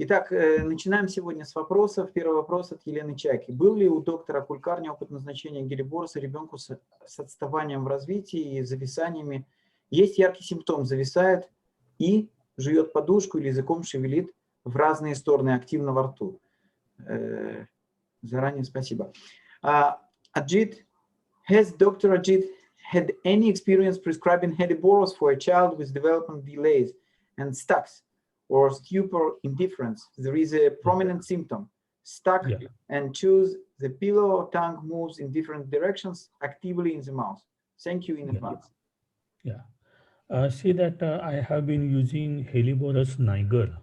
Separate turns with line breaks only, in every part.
Итак, начинаем сегодня с вопросов. Первый вопрос от Елены Чайки. Был ли у доктора Кулкарни опыт назначения Гелеборуса ребенку с отставанием в развитии и зависаниями? Есть яркий симптом, зависает и жует подушку или языком шевелит в разные стороны активно во рту. Заранее спасибо. Аджит, has Dr. Аджит had any experience prescribing Gелеборус for a child with development delays and stucks or stupor indifference? There is a prominent symptom, stuck and chews the pillow, tongue moves in different directions actively in the mouth. Thank you in advance.
See that I have been using Gелеборус niger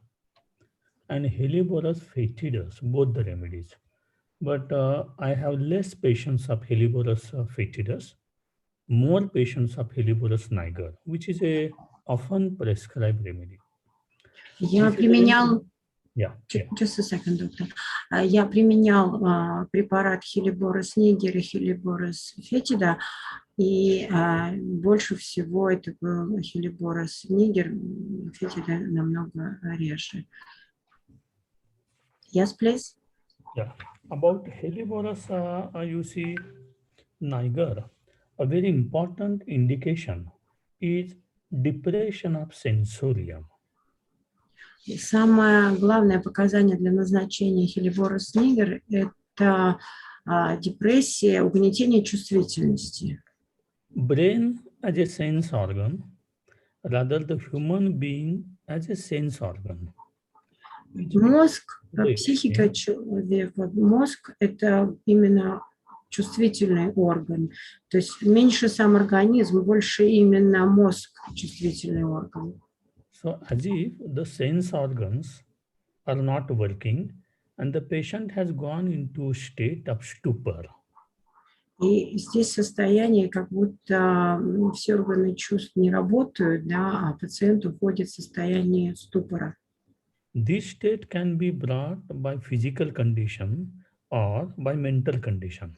and Gелеборус foetidus, both the remedies. But I have less patients of Gелеборус foetidus, more patients of Gелеборус niger, which is a often prescribed remedy.
Я применял, just a second, доктор. Я применял препарат Гелеборус нигер и Gелеборус foetida, и больше всего это был Gелеборус нигер, foetida намного реже. Yes, please.
Yeah, about Gелеборус, you see, niger, a very important indication is depression of sensorium.
Самое главное показание для назначения Gелеборус нигер – это депрессия, угнетение чувствительности.
Brain as a sense organ, rather the human being as a sense organ.
Мозг, психика человека, мозг – это именно чувствительный орган. То есть меньше сам организм, больше именно мозг – чувствительный орган.
So as if the sense organs are not working and the patient has gone into a state of stupor.
И здесь состояние, как будто все органы чувств не работают, да, а пациент уходит в состояние ступора.
This state can be brought by physical condition or by mental condition.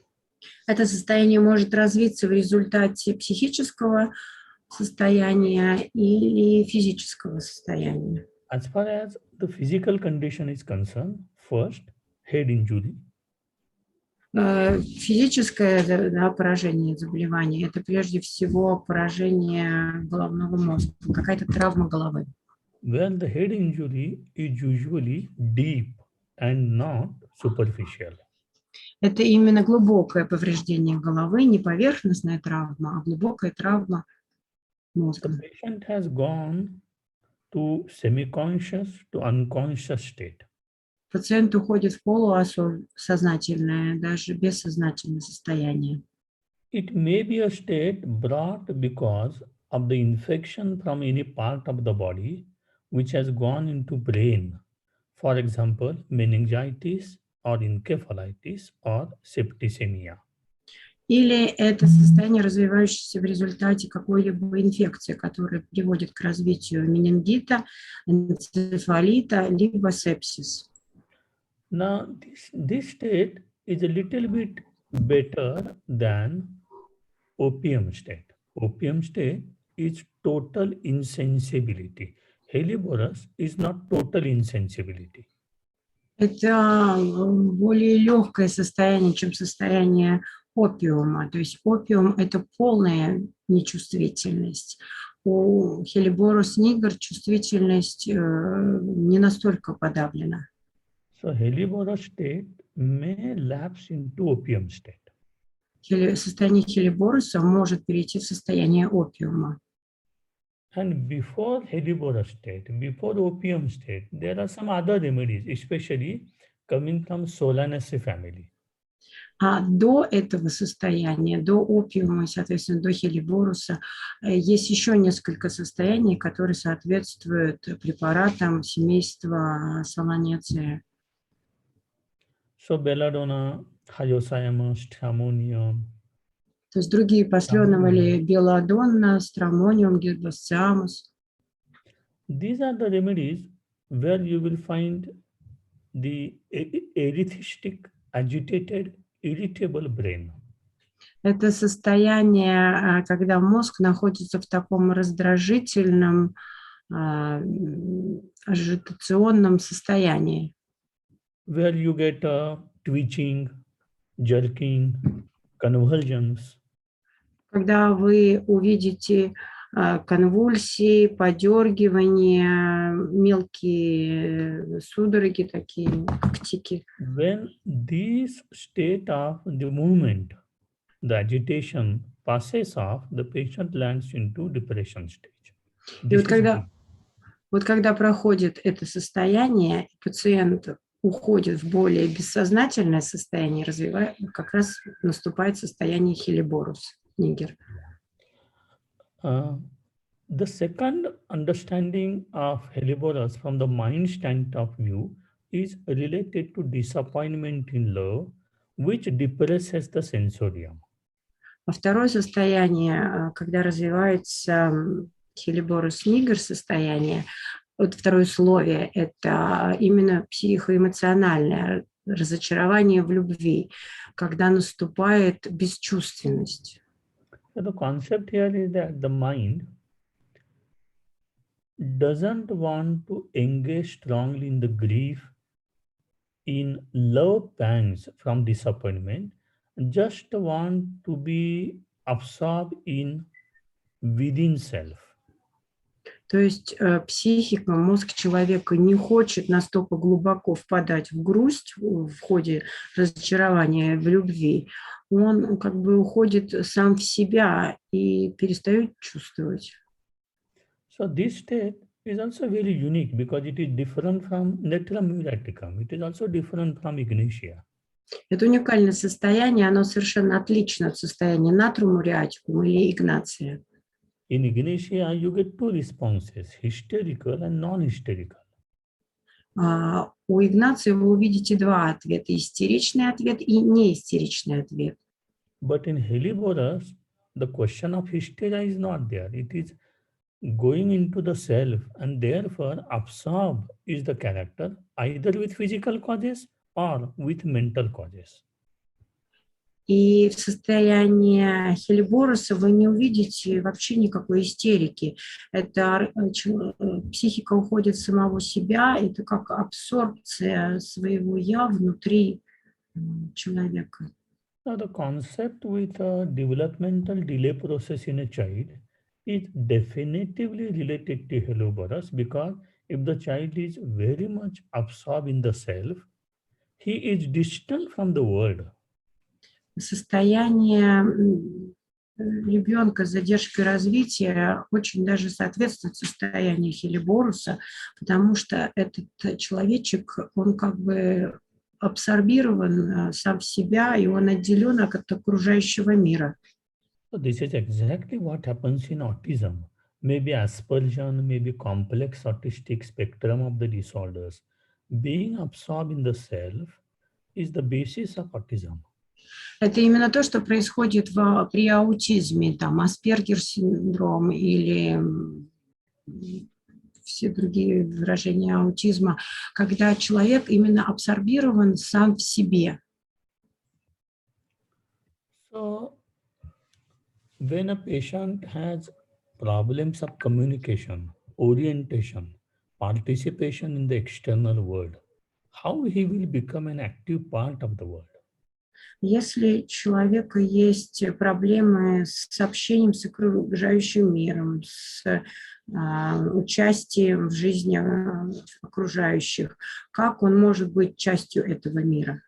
Это состояние может развиться в результате психического состояния или физического состояния.
As far as the physical condition is concerned, first, head injury.
Физическое поражение, заболевание – это прежде всего поражение головного мозга, какая-то травма головы.
Where the head injury is usually deep and not superficial.
Это именно глубокое повреждение головы, не поверхностная травма, а глубокая травма мозга.
The patient has gone to semi-conscious to unconscious state.
Пациент уходит в полусознательное, даже бессознательное состояние.
It may be a state brought because of the infection from any part of the body which has gone into brain. For example, meningitis or encephalitis or septicemia.
Или это состояние, развивающееся в результате какой-либо инфекции, которая приводит к развитию менингита, энцефалита, либо сепсис.
Now, this state is a little bit better than opium state. Opium state is total insensibility. Gелеборус is not total insensibility.
Это более легкое состояние, чем состояние опиума. То есть опиум – это полная нечувствительность. У Gелеборус нигер чувствительность не настолько подавлена.
So Gелеборус state may lapse into opium state.
Состояние Gелеборуса может перейти в состояние опиума.
And before Gелеборус state, before opium state, there are some other remedies, especially coming from Solanaceae family.
А до этого состояния, до опиума, соответственно, до Gелеборуса, есть еще несколько состояний, которые соответствуют препаратам семейства Solanaceae.
So belladonna, hyoscyamus, stramonium.
То есть другие посленовали белладонна, страмониум, гербасциамус.
These are the remedies where you will find the erethistic, agitated, irritable brain.
Это состояние, когда мозг находится в таком раздражительном, ажитационном состоянии.
Where you get twitching, jerking, convulsions.
Когда вы увидите конвульсии, подергивания, мелкие судороги, такие тики.
When this state of the movement, the agitation passes off, the patient lands into depression stage.
И вот когда проходит это состояние, пациент уходит в более бессознательное состояние, как раз наступает состояние Гелеборус, нигер.
The second understanding of Gелеборус from the mind stand of view is related to disappointment in love, which depresses the sensorium.
А второе состояние, когда развивается Гелеборус нигер состояние, вот второе условие, это именно психоэмоциональное разочарование в любви, когда наступает бесчувственность.
So the concept here is that the mind doesn't want to engage strongly in the grief, in love pangs from disappointment, just want to be absorbed in within self.
То есть психика, мозг человека не хочет настолько глубоко впадать в грусть в ходе разочарования в любви. Он как бы уходит сам в себя и перестает чувствовать.
So this state is also very unique because it is different from naturamureticum. It is also different from ignatia.
Это уникальное состояние, оно совершенно отлично от состояния натрумуриатикум или игнация.
In ignatia, you get two responses, hysterical and non-hysterical.
У Игнация вы увидите два ответа, истеричный ответ и неистеричный ответ.
But in Gелеборус, the question of hysteria is not there. It is going into the self and therefore absorb is the character either with physical causes or with mental causes.
И в состоянии Гелеборуса вы не увидите вообще никакой истерики. Это психика уходит в самого себя, это как абсорбция своего «я» внутри человека.
Now the concept with a developmental delay process in a child is definitively related to Gелеборус because if the child is very much absorbed in the self, he is distant from the world.
Состояние ребенка с задержкой развития очень даже соответствует состоянию Гелеборуса, потому что этот человечек, он как бы абсорбирован сам в себя, и он отделен от окружающего мира.
So this is exactly what happens in autism. Maybe Aspersion, maybe complex autistic spectrum of the disorders. Being absorbed in the self is the basis of autism.
Это именно то, что происходит при аутизме, там, Аспергер синдром или все другие выражения аутизма, когда человек именно абсорбирован сам в себе.
So, when a patient has problems of communication, orientation, participation in the external world, how he will become an active part of the world?
Если у человека есть проблемы с общением с окружающим миром, с участием в жизни окружающих, как он может быть частью этого мира?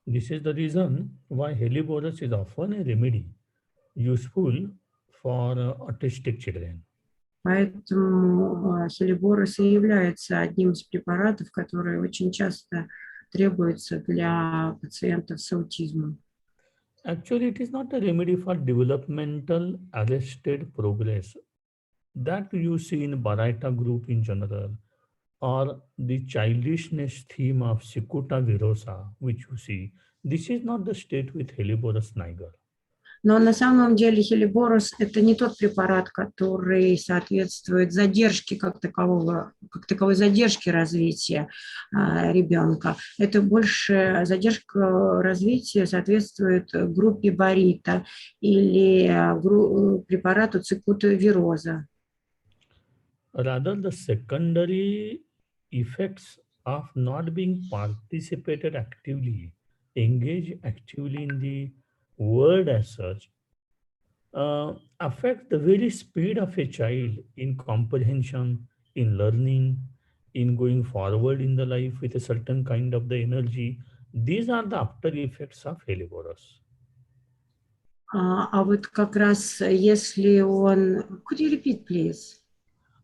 This is the reason why Gелеборус is often a remedy useful for autistic children.
Поэтому Гелеборус и является одним из препаратов, которые очень часто требуется для пациентов с аутизмом.
Actually, it is not a remedy for developmental arrested progress that you see in Baraita group in general, or the childishness theme of Sikuta Virosa, which you see. This is not the state with Gелеборус niger.
Но на самом деле Гелеборус – это не тот препарат, который соответствует задержке как таковой задержке развития ребенка. Это больше задержка развития соответствует группе Барита или препарату цикута вироза.
rather the secondary effects of not being participated actively, engaged actively in the world as such, affect the very speed of a child in comprehension, in learning, in going forward in the life with a certain kind of the energy. These are the after effects of Heliborus.
А вот как раз если он... Could you repeat, please?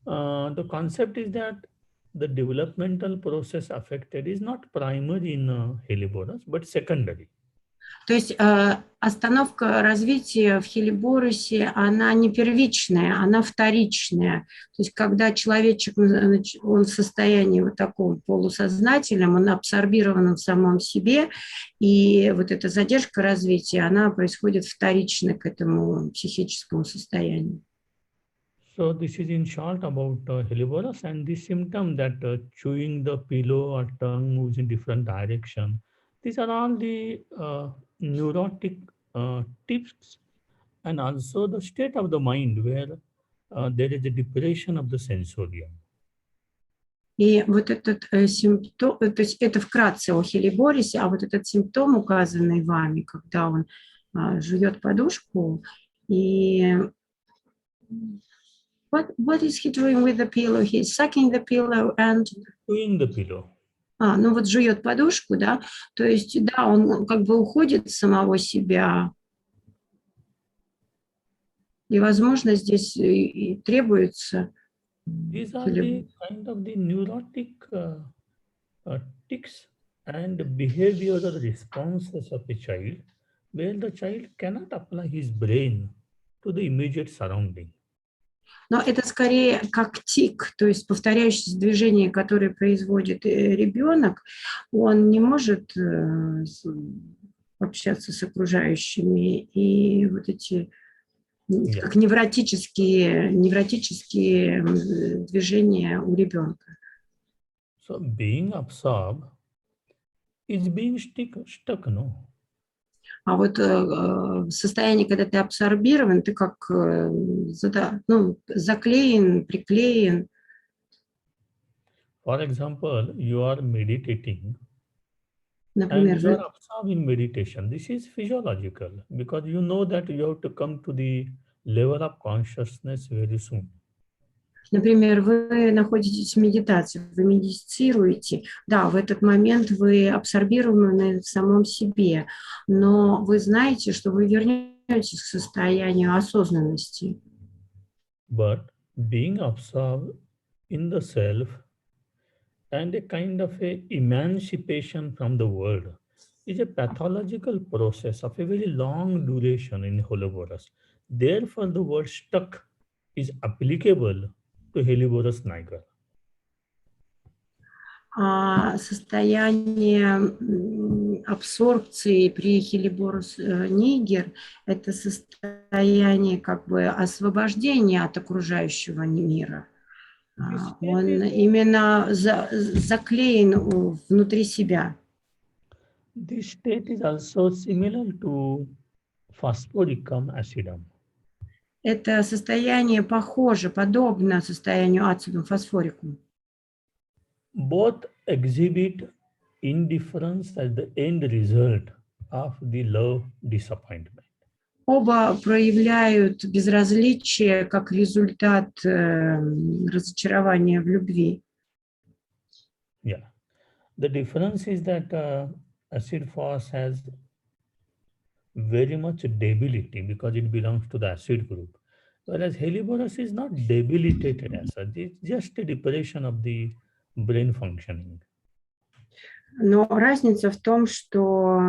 The concept is that the developmental process affected is not primary in Heliborus, but secondary.
То есть остановка развития в Хелеборусе, она не первичная, она вторичная. То есть когда человечек, он в состоянии вот таком полусознательном, он абсорбирован в самом себе, и вот эта задержка развития, она происходит вторично к этому психическому состоянию.
So this is in short about Heliborus, and the symptom that chewing the pillow or tongue moves in different direction. These are all the neurotic tips, and also the state of the mind where there is a depression of the sensorium.
И вот этот симптом, то есть это вкратце о Хелеборусе, а вот этот симптом, указанный вами, когда он жует подушку, и what is he doing with the pillow? He's sucking the pillow and...
Chewing the pillow.
Ну вот жует подушку, да, то есть, да, он как бы уходит с самого себя, и, возможно, здесь и требуется...
These are the kind of the neurotic tics and behavioral responses of a child, where the child cannot apply his brain to the immediate surrounding.
Но это скорее как тик, то есть повторяющееся движение, которое производит ребенок, он не может общаться с окружающими, и вот эти как невротические движения у ребенка.
So being absorbed is being stuck, no?
А вот в состоянии, когда ты абсорбирован, ты как заклеен, приклеен.
For example, you are meditating,
Например,
and you are absorbed in meditation. This is physiological because you know that you have to come to the level of consciousness very soon.
Например, вы находитесь в медитации, вы медитируете, да, в этот момент вы абсорбированы в самом себе, но вы знаете, что вы вернетесь к состоянию осознанности.
But being absorbed in the self and a kind of a emancipation from the world is a pathological process of a very long duration in Heliborus. Therefore, the word stuck is applicable to Heliborus niger.
Состояние абсорбции при Хелеборус нигер – это состояние как бы освобождения от окружающего мира. Он именно заклеен внутри себя.
This state is also similar to phosphoricum acidum.
Это состояние похоже, подобно состоянию ацидум фосфорикум.
Both exhibit indifference as the end result of the love disappointment.
Оба проявляют безразличие как результат разочарования в любви.
Yeah. The difference is that acid phos has very much debility because it belongs to the acid group, whereas Heliborus is not debilitated as such. It's just a depression of the brain functioning.
Но разница в том, что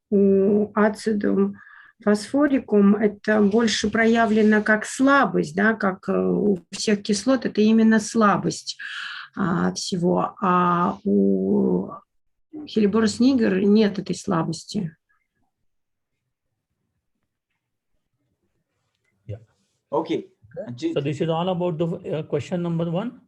у ацидум фосфорикум это больше проявлено как слабость, да, как у всех кислот это именно слабость всего, а у Хелеборус нигер нет этой слабости.
Yeah.
Okay.
So this is all about the question number 1.